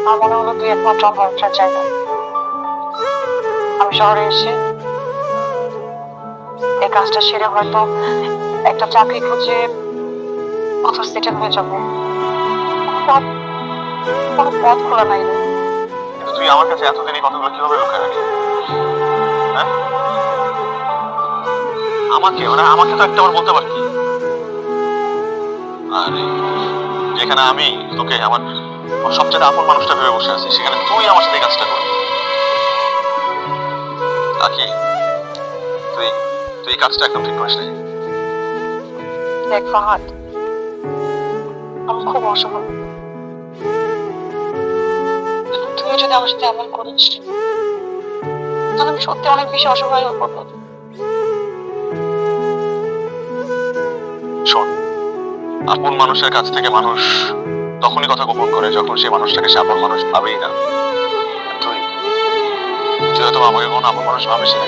আমার মনে হলো তুই একমাত্র ভরসার জায়গা। আমি শহরে এসে এই কাজটা সেরে হয়তো একটা চাকরি খুঁজে কোথাও সেটেল হয়ে যাবো। পথ কোনো পথ খোলা নাই রে। কিন্তু তুই আমার কাছে এতদিন এই কথাগুলো কিভাবে লুকায় রাখলি? হ্যাঁ, আমাকে তো একটা বার বলতে পারতি। আরে যেখানে আমি তোকে আমার সবচেয়ে আপন মানুষটা ভেবে বসে আছি, সেখানে তুই আমার সাথে এই কাজটা করবি? আকি, তুই তুই এই কাজটা একদম ঠিক করিস নাই। দেখ ফাহাদ, আমি খুব অসহায়। তুই যদি আমার সাথে এমন করিস তাহলে আমি সত্যি অনেক বেশি অসহায় হয়ে পড়বো। শোন, আপন মানুষের কাছ থেকে মানুষ তখনই কথা গোপন করে যখন সেই মানুষটাকে সে আপন মানুষ ভাবেই না। তুই তুই হয়তো আমাকে কোনো আপন মানুষ ভাবিস না।